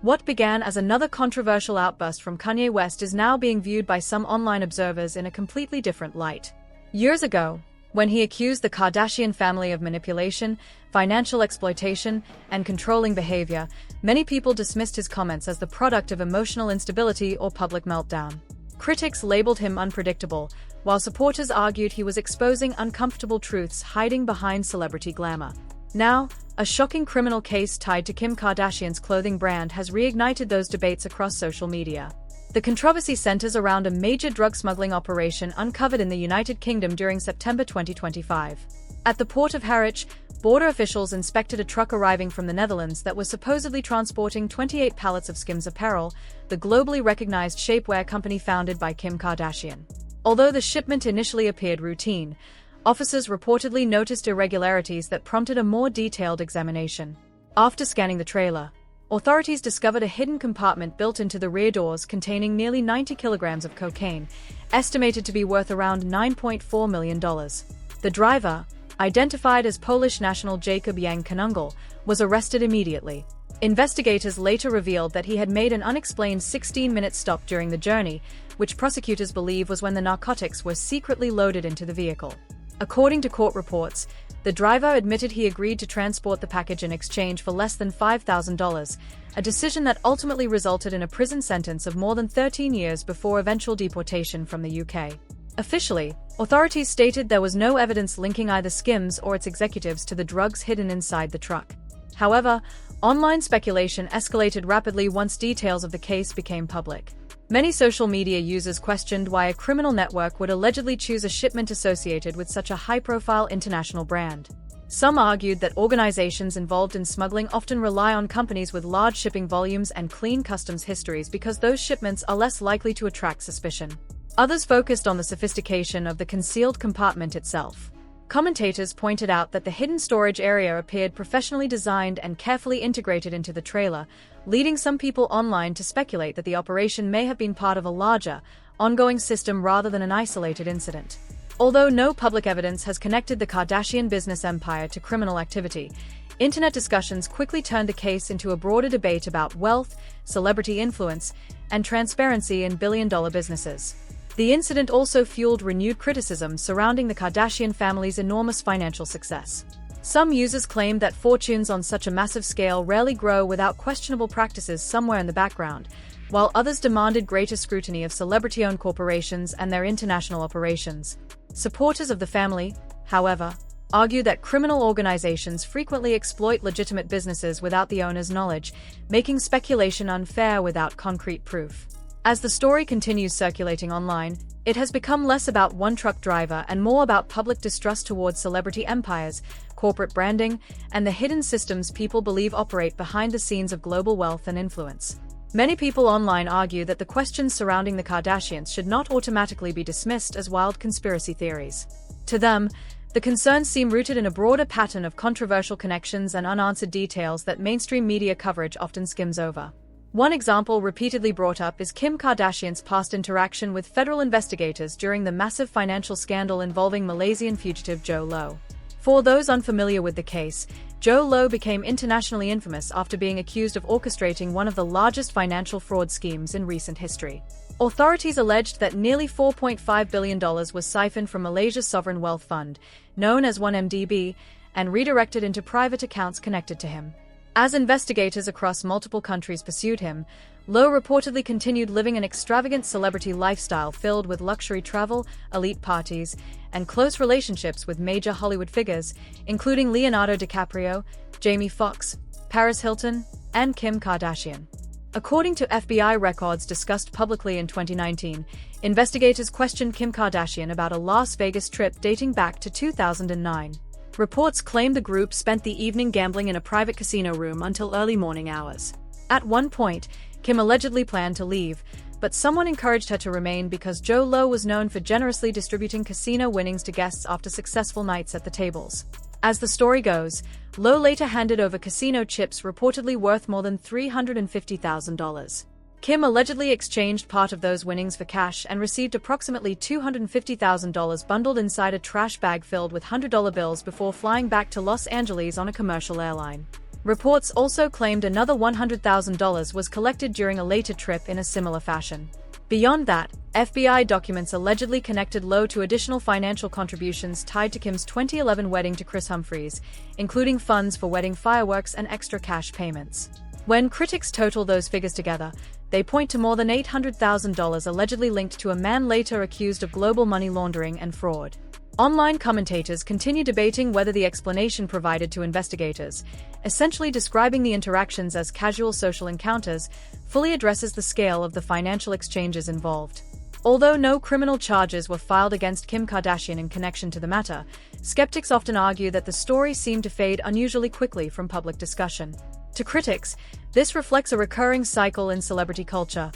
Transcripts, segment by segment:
What began as another controversial outburst from Kanye West is now being viewed by some online observers in a completely different light. Years ago, when he accused the Kardashian family of manipulation, financial exploitation, and controlling behavior, many people dismissed his comments as the product of emotional instability or public meltdown. Critics labeled him unpredictable, while supporters argued he was exposing uncomfortable truths hiding behind celebrity glamour. Now, a shocking criminal case tied to Kim Kardashian's clothing brand has reignited those debates across social media. The controversy centers around a major drug smuggling operation uncovered in the United Kingdom during September 2025. At the port of Harwich, border officials inspected a truck arriving from the Netherlands that was supposedly transporting 28 pallets of SKIMS apparel, the globally recognized shapewear company founded by Kim Kardashian. Although the shipment initially appeared routine, officers reportedly noticed irregularities that prompted a more detailed examination. After scanning the trailer, authorities discovered a hidden compartment built into the rear doors containing nearly 90 kilograms of cocaine, estimated to be worth around $9.4 million. The driver, identified as Polish national Jacob Yang Kanungal, was arrested immediately. Investigators later revealed that he had made an unexplained 16-minute stop during the journey, which prosecutors believe was when the narcotics were secretly loaded into the vehicle. According to court reports, the driver admitted he agreed to transport the package in exchange for less than $5,000, a decision that ultimately resulted in a prison sentence of more than 13 years before eventual deportation from the UK. Officially, authorities stated there was no evidence linking either SKIMS or its executives to the drugs hidden inside the truck. However, online speculation escalated rapidly once details of the case became public. Many social media users questioned why a criminal network would allegedly choose a shipment associated with such a high-profile international brand. Some argued that organizations involved in smuggling often rely on companies with large shipping volumes and clean customs histories because those shipments are less likely to attract suspicion. Others focused on the sophistication of the concealed compartment itself. Commentators pointed out that the hidden storage area appeared professionally designed and carefully integrated into the trailer, leading some people online to speculate that the operation may have been part of a larger, ongoing system rather than an isolated incident. Although no public evidence has connected the Kardashian business empire to criminal activity, internet discussions quickly turned the case into a broader debate about wealth, celebrity influence, and transparency in billion-dollar businesses. The incident also fueled renewed criticism surrounding the Kardashian family's enormous financial success. Some users claimed that fortunes on such a massive scale rarely grow without questionable practices somewhere in the background, while others demanded greater scrutiny of celebrity-owned corporations and their international operations. Supporters of the family, however, argue that criminal organizations frequently exploit legitimate businesses without the owner's knowledge, making speculation unfair without concrete proof. As the story continues circulating online, it has become less about one truck driver and more about public distrust towards celebrity empires, corporate branding, and the hidden systems people believe operate behind the scenes of global wealth and influence. Many people online argue that the questions surrounding the Kardashians should not automatically be dismissed as wild conspiracy theories. To them, the concerns seem rooted in a broader pattern of controversial connections and unanswered details that mainstream media coverage often skims over. One example repeatedly brought up is Kim Kardashian's past interaction with federal investigators during the massive financial scandal involving Malaysian fugitive Jho Low. For those unfamiliar with the case, Jho Low became internationally infamous after being accused of orchestrating one of the largest financial fraud schemes in recent history. Authorities alleged that nearly $4.5 billion was siphoned from Malaysia's sovereign wealth fund, known as 1MDB, and redirected into private accounts connected to him. As investigators across multiple countries pursued him, Low reportedly continued living an extravagant celebrity lifestyle filled with luxury travel, elite parties, and close relationships with major Hollywood figures, including Leonardo DiCaprio, Jamie Foxx, Paris Hilton, and Kim Kardashian. According to FBI records discussed publicly in 2019, investigators questioned Kim Kardashian about a Las Vegas trip dating back to 2009. Reports claim the group spent the evening gambling in a private casino room until early morning hours. At one point, Kim allegedly planned to leave, but someone encouraged her to remain because Jho Low was known for generously distributing casino winnings to guests after successful nights at the tables. As the story goes, Low later handed over casino chips reportedly worth more than $350,000. Kim allegedly exchanged part of those winnings for cash and received approximately $250,000 bundled inside a trash bag filled with $100 bills before flying back to Los Angeles on a commercial airline. Reports also claimed another $100,000 was collected during a later trip in a similar fashion. Beyond that, FBI documents allegedly connected Lowe to additional financial contributions tied to Kim's 2011 wedding to Kris Humphries, including funds for wedding fireworks and extra cash payments. When critics total those figures together, they point to more than $800,000 allegedly linked to a man later accused of global money laundering and fraud. Online commentators continue debating whether the explanation provided to investigators, essentially describing the interactions as casual social encounters, fully addresses the scale of the financial exchanges involved. Although no criminal charges were filed against Kim Kardashian in connection to the matter, skeptics often argue that the story seemed to fade unusually quickly from public discussion. To critics, this reflects a recurring cycle in celebrity culture.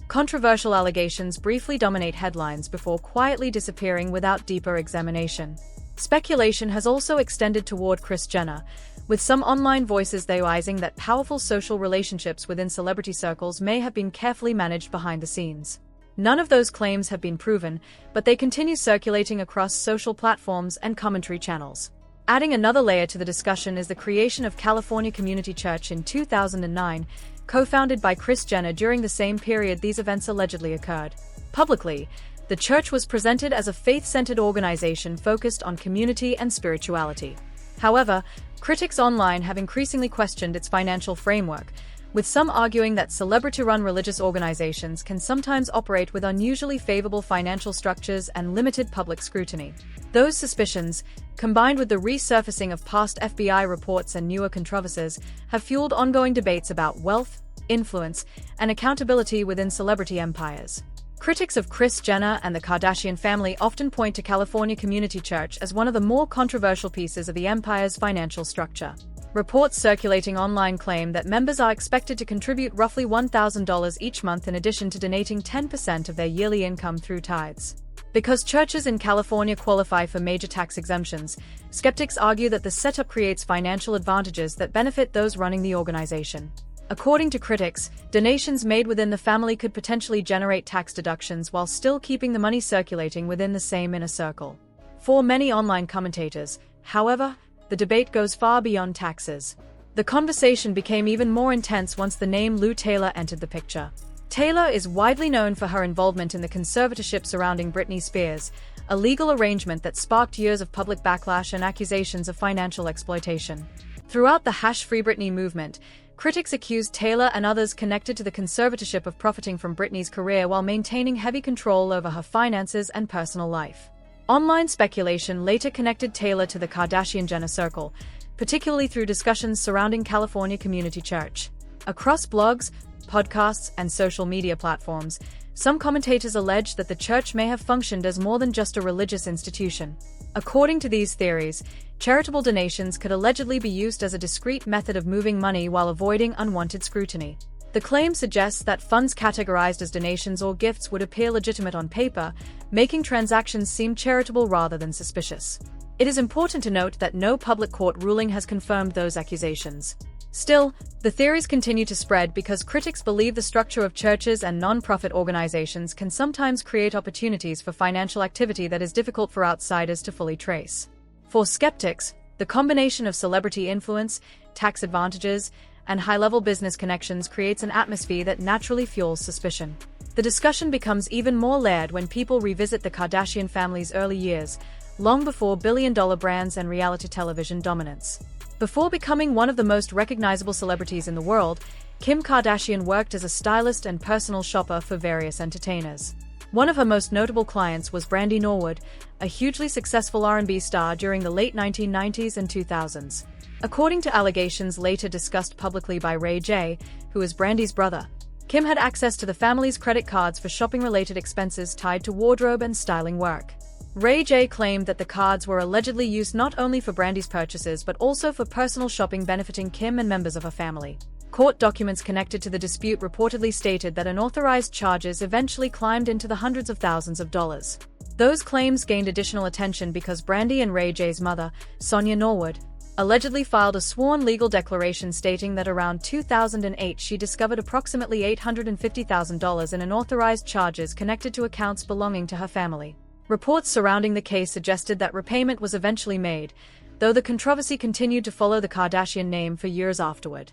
Controversial allegations briefly dominate headlines before quietly disappearing without deeper examination. Speculation has also extended toward Kris Jenner, with some online voices theorizing that powerful social relationships within celebrity circles may have been carefully managed behind the scenes. None of those claims have been proven, but they continue circulating across social platforms and commentary channels. Adding another layer to the discussion is the creation of California Community Church in 2009, co-founded by Kris Jenner during the same period these events allegedly occurred. Publicly, the church was presented as a faith-centered organization focused on community and spirituality. However, critics online have increasingly questioned its financial framework, with some arguing that celebrity-run religious organizations can sometimes operate with unusually favorable financial structures and limited public scrutiny. Those suspicions, combined with the resurfacing of past FBI reports and newer controversies, have fueled ongoing debates about wealth, influence, and accountability within celebrity empires. Critics of Kris Jenner and the Kardashian family often point to California Community Church as one of the more controversial pieces of the empire's financial structure. Reports circulating online claim that members are expected to contribute roughly $1,000 each month in addition to donating 10% of their yearly income through tithes. Because churches in California qualify for major tax exemptions, skeptics argue that the setup creates financial advantages that benefit those running the organization. According to critics, donations made within the family could potentially generate tax deductions while still keeping the money circulating within the same inner circle. For many online commentators, however, the debate goes far beyond taxes. The conversation became even more intense once the name Lou Taylor entered the picture. Taylor is widely known for her involvement in the conservatorship surrounding Britney Spears, a legal arrangement that sparked years of public backlash and accusations of financial exploitation. Throughout the Free Britney movement, critics accused Taylor and others connected to the conservatorship of profiting from Britney's career while maintaining heavy control over her finances and personal life. Online speculation later connected Taylor to the Kardashian-Jenner circle, particularly through discussions surrounding California Community Church. Across blogs, podcasts, and social media platforms, some commentators allege that the church may have functioned as more than just a religious institution. According to these theories, charitable donations could allegedly be used as a discreet method of moving money while avoiding unwanted scrutiny. The claim suggests that funds categorized as donations or gifts would appear legitimate on paper, making transactions seem charitable rather than suspicious. It is important to note that no public court ruling has confirmed those accusations. Still, the theories continue to spread because critics believe the structure of churches and non-profit organizations can sometimes create opportunities for financial activity that is difficult for outsiders to fully trace. For skeptics, the combination of celebrity influence, tax advantages, and high-level business connections creates an atmosphere that naturally fuels suspicion. The discussion becomes even more layered when people revisit the Kardashian family's early years, long before billion-dollar brands and reality television dominance. Before becoming one of the most recognizable celebrities in the world, Kim Kardashian worked as a stylist and personal shopper for various entertainers. One of her most notable clients was Brandy Norwood, a hugely successful R&B star during the late 1990s and 2000s. According to allegations later discussed publicly by Ray J, who is Brandy's brother, Kim had access to the family's credit cards for shopping-related expenses tied to wardrobe and styling work. Ray J claimed that the cards were allegedly used not only for Brandy's purchases but also for personal shopping benefiting Kim and members of her family. Court documents connected to the dispute reportedly stated that unauthorized charges eventually climbed into the hundreds of thousands of dollars. Those claims gained additional attention because Brandy and Ray J's mother, Sonia Norwood, allegedly filed a sworn legal declaration stating that around 2008 she discovered approximately $850,000 in unauthorized charges connected to accounts belonging to her family. Reports surrounding the case suggested that repayment was eventually made, though the controversy continued to follow the Kardashian name for years afterward.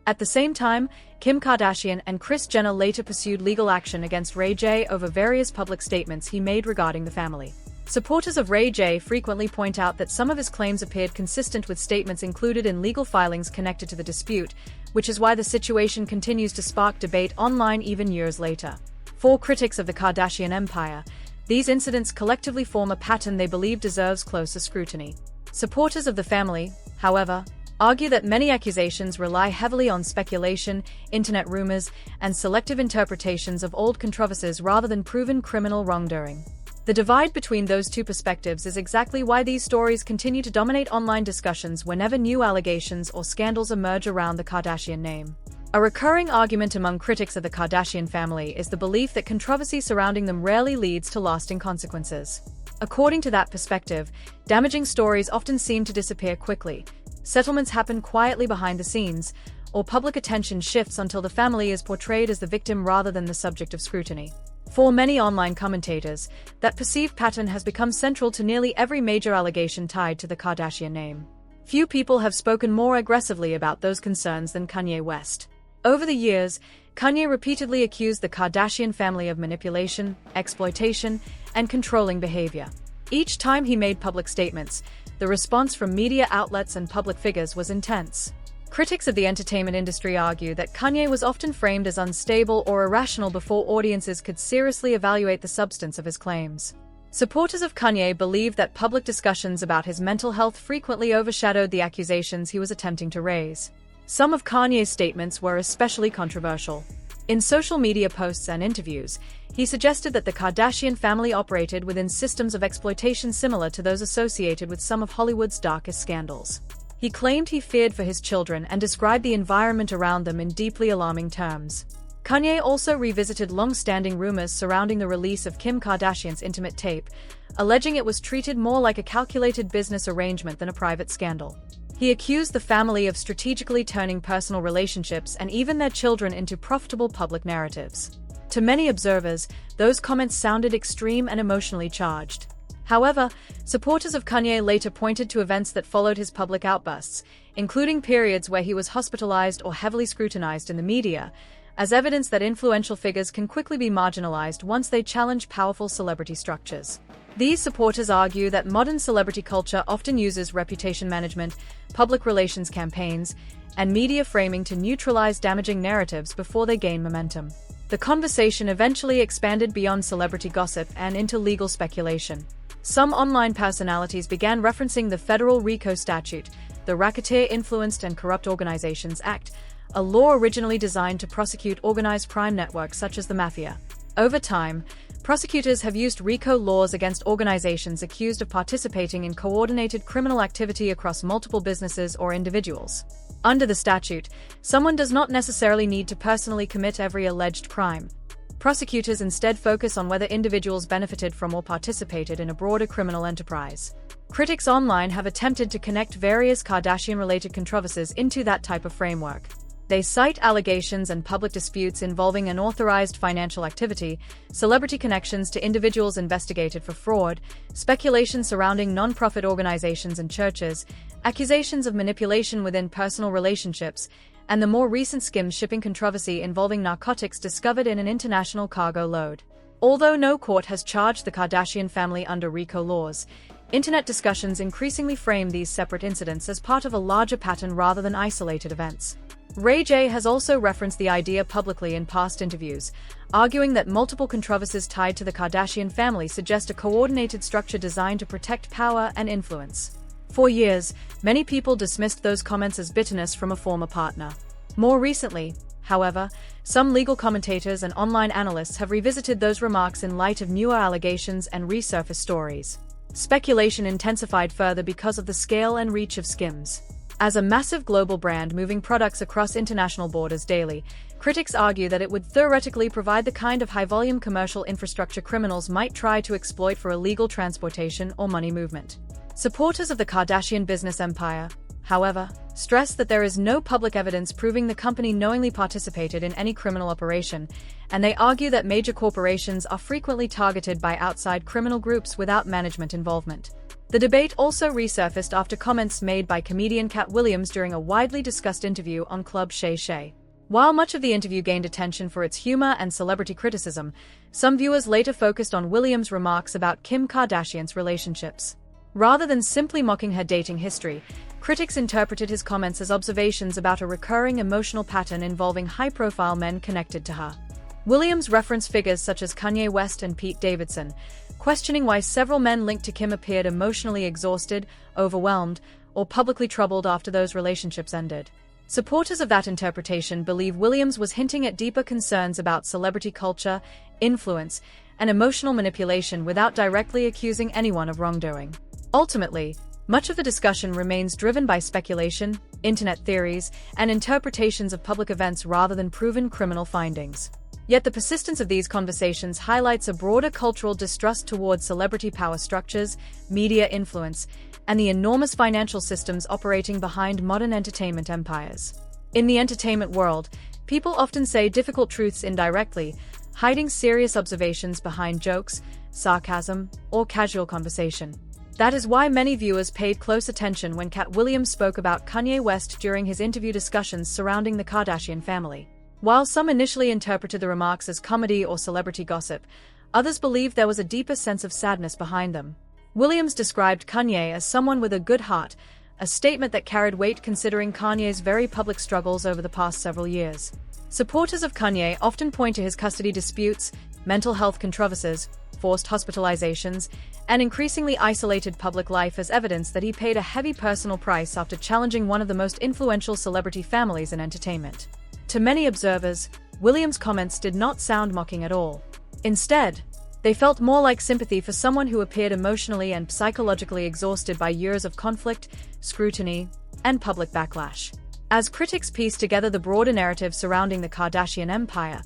At the same time, Kim Kardashian and Kris Jenner later pursued legal action against Ray J over various public statements he made regarding the family. Supporters of Ray J frequently point out that some of his claims appeared consistent with statements included in legal filings connected to the dispute, which is why the situation continues to spark debate online even years later. For critics of the Kardashian empire, these incidents collectively form a pattern they believe deserves closer scrutiny. Supporters of the family, however, argue that many accusations rely heavily on speculation, internet rumors, and selective interpretations of old controversies rather than proven criminal wrongdoing. The divide between those two perspectives is exactly why these stories continue to dominate online discussions whenever new allegations or scandals emerge around the Kardashian name. A recurring argument among critics of the Kardashian family is the belief that controversy surrounding them rarely leads to lasting consequences. According to that perspective, damaging stories often seem to disappear quickly, settlements happen quietly behind the scenes, or public attention shifts until the family is portrayed as the victim rather than the subject of scrutiny. For many online commentators, that perceived pattern has become central to nearly every major allegation tied to the Kardashian name. Few people have spoken more aggressively about those concerns than Kanye West. Over the years, Kanye repeatedly accused the Kardashian family of manipulation, exploitation, and controlling behavior. Each time he made public statements, the response from media outlets and public figures was intense. Critics of the entertainment industry argue that Kanye was often framed as unstable or irrational before audiences could seriously evaluate the substance of his claims. Supporters of Kanye believe that public discussions about his mental health frequently overshadowed the accusations he was attempting to raise. Some of Kanye's statements were especially controversial. In social media posts and interviews, he suggested that the Kardashian family operated within systems of exploitation similar to those associated with some of Hollywood's darkest scandals. He claimed he feared for his children and described the environment around them in deeply alarming terms. Kanye also revisited long-standing rumors surrounding the release of Kim Kardashian's intimate tape, alleging it was treated more like a calculated business arrangement than a private scandal. He accused the family of strategically turning personal relationships and even their children into profitable public narratives. To many observers, those comments sounded extreme and emotionally charged. However, supporters of Kanye later pointed to events that followed his public outbursts, including periods where he was hospitalized or heavily scrutinized in the media, as evidence that influential figures can quickly be marginalized once they challenge powerful celebrity structures. These supporters argue that modern celebrity culture often uses reputation management, public relations campaigns, and media framing to neutralize damaging narratives before they gain momentum. The conversation eventually expanded beyond celebrity gossip and into legal speculation. Some online personalities began referencing the federal RICO statute, the Racketeer Influenced and Corrupt Organizations Act, a law originally designed to prosecute organized crime networks such as the mafia. Over time, prosecutors have used RICO laws against organizations accused of participating in coordinated criminal activity across multiple businesses or individuals. Under the statute, someone does not necessarily need to personally commit every alleged crime. Prosecutors instead focus on whether individuals benefited from or participated in a broader criminal enterprise. Critics online have attempted to connect various Kardashian-related controversies into that type of framework. They cite allegations and public disputes involving unauthorized financial activity, celebrity connections to individuals investigated for fraud, speculation surrounding non-profit organizations and churches, accusations of manipulation within personal relationships, and the more recent SKIMS shipping controversy involving narcotics discovered in an international cargo load. Although no court has charged the Kardashian family under RICO laws, internet discussions increasingly frame these separate incidents as part of a larger pattern rather than isolated events. Ray J has also referenced the idea publicly in past interviews, arguing that multiple controversies tied to the Kardashian family suggest a coordinated structure designed to protect power and influence. For years, many people dismissed those comments as bitterness from a former partner. More recently, however, some legal commentators and online analysts have revisited those remarks in light of newer allegations and resurfaced stories. Speculation intensified further because of the scale and reach of SKIMS. As a massive global brand moving products across international borders daily, critics argue that it would theoretically provide the kind of high-volume commercial infrastructure criminals might try to exploit for illegal transportation or money movement. Supporters of the Kardashian business empire, however, stress that there is no public evidence proving the company knowingly participated in any criminal operation, and they argue that major corporations are frequently targeted by outside criminal groups without management involvement. The debate also resurfaced after comments made by comedian Cat Williams during a widely discussed interview on Club Shay Shay. While much of the interview gained attention for its humor and celebrity criticism, some viewers later focused on Williams' remarks about Kim Kardashian's relationships. Rather than simply mocking her dating history, critics interpreted his comments as observations about a recurring emotional pattern involving high-profile men connected to her. Williams referenced figures such as Kanye West and Pete Davidson, questioning why several men linked to Kim appeared emotionally exhausted, overwhelmed, or publicly troubled after those relationships ended. Supporters of that interpretation believe Williams was hinting at deeper concerns about celebrity culture, influence, and emotional manipulation without directly accusing anyone of wrongdoing. Ultimately, much of the discussion remains driven by speculation, internet theories, and interpretations of public events rather than proven criminal findings. Yet the persistence of these conversations highlights a broader cultural distrust toward celebrity power structures, media influence, and the enormous financial systems operating behind modern entertainment empires. In the entertainment world, people often say difficult truths indirectly, hiding serious observations behind jokes, sarcasm, or casual conversation. That is why many viewers paid close attention when Cat Williams spoke about Kanye West during his interview discussions surrounding the Kardashian family. While some initially interpreted the remarks as comedy or celebrity gossip, others believed there was a deeper sense of sadness behind them. Williams described Kanye as someone with a good heart, a statement that carried weight considering Kanye's very public struggles over the past several years. Supporters of Kanye often point to his custody disputes, mental health controversies, forced hospitalizations, and increasingly isolated public life as evidence that he paid a heavy personal price after challenging one of the most influential celebrity families in entertainment. To many observers, Williams' comments did not sound mocking at all. Instead, they felt more like sympathy for someone who appeared emotionally and psychologically exhausted by years of conflict, scrutiny, and public backlash. As critics piece together the broader narrative surrounding the Kardashian empire,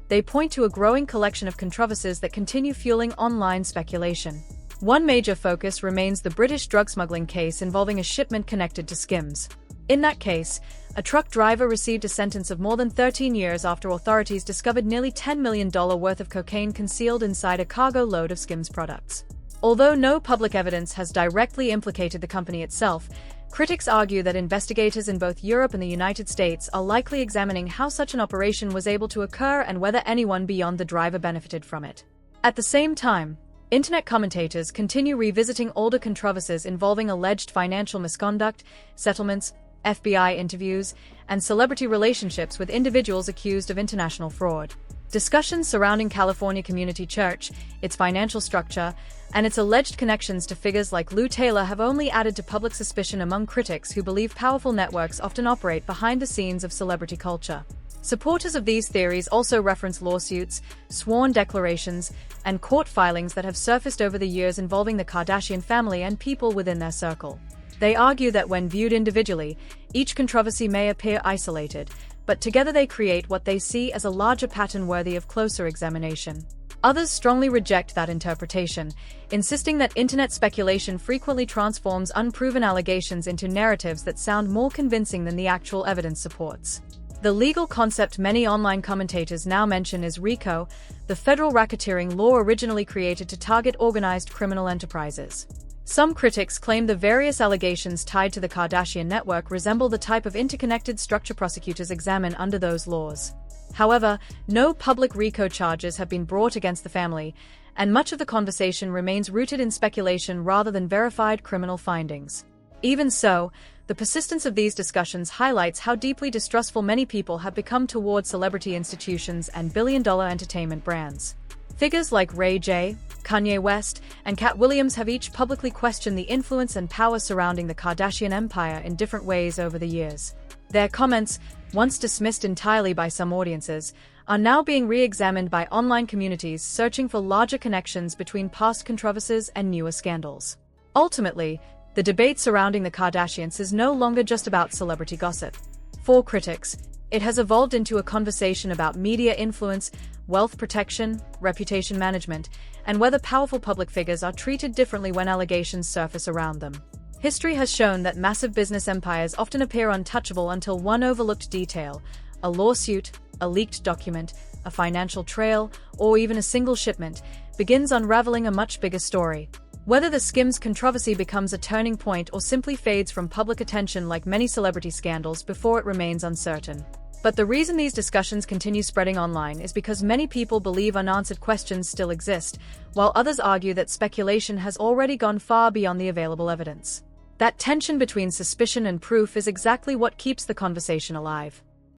they point to a growing collection of controversies that continue fueling online speculation. One major focus remains the British drug smuggling case involving a shipment connected to SKIMS. In that case, a truck driver received a sentence of more than 13 years after authorities discovered nearly $10 million worth of cocaine concealed inside a cargo load of SKIMS products. Although no public evidence has directly implicated the company itself, critics argue that investigators in both Europe and the United States are likely examining how such an operation was able to occur and whether anyone beyond the driver benefited from it. At the same time, internet commentators continue revisiting older controversies involving alleged financial misconduct, settlements, FBI interviews, and celebrity relationships with individuals accused of international fraud. Discussions surrounding California Community Church, its financial structure, and its alleged connections to figures like Lou Taylor have only added to public suspicion among critics who believe powerful networks often operate behind the scenes of celebrity culture. Supporters of these theories also reference lawsuits, sworn declarations, and court filings that have surfaced over the years involving the Kardashian family and people within their circle. They argue that when viewed individually, each controversy may appear isolated, but together they create what they see as a larger pattern worthy of closer examination. Others strongly reject that interpretation, insisting that internet speculation frequently transforms unproven allegations into narratives that sound more convincing than the actual evidence supports. The legal concept many online commentators now mention is RICO, the federal racketeering law originally created to target organized criminal enterprises. Some critics claim the various allegations tied to the Kardashian network resemble the type of interconnected structure prosecutors examine under those laws. However, no public RICO charges have been brought against the family, and much of the conversation remains rooted in speculation rather than verified criminal findings. Even so, the persistence of these discussions highlights how deeply distrustful many people have become toward celebrity institutions and billion-dollar entertainment brands. Figures like Ray J, Kanye West, and Cat Williams have each publicly questioned the influence and power surrounding the Kardashian empire in different ways over the years. Their comments, once dismissed entirely by some audiences, are now being re-examined by online communities searching for larger connections between past controversies and newer scandals. Ultimately, the debate surrounding the Kardashians is no longer just about celebrity gossip. For critics, it has evolved into a conversation about media influence, wealth protection, reputation management, and whether powerful public figures are treated differently when allegations surface around them. History has shown that massive business empires often appear untouchable until one overlooked detail, a lawsuit, a leaked document, a financial trail, or even a single shipment, begins unraveling a much bigger story. Whether the SKIMS controversy becomes a turning point or simply fades from public attention like many celebrity scandals before, it remains uncertain. But the reason these discussions continue spreading online is because many people believe unanswered questions still exist, while others argue that speculation has already gone far beyond the available evidence. That tension between suspicion and proof is exactly what keeps the conversation alive.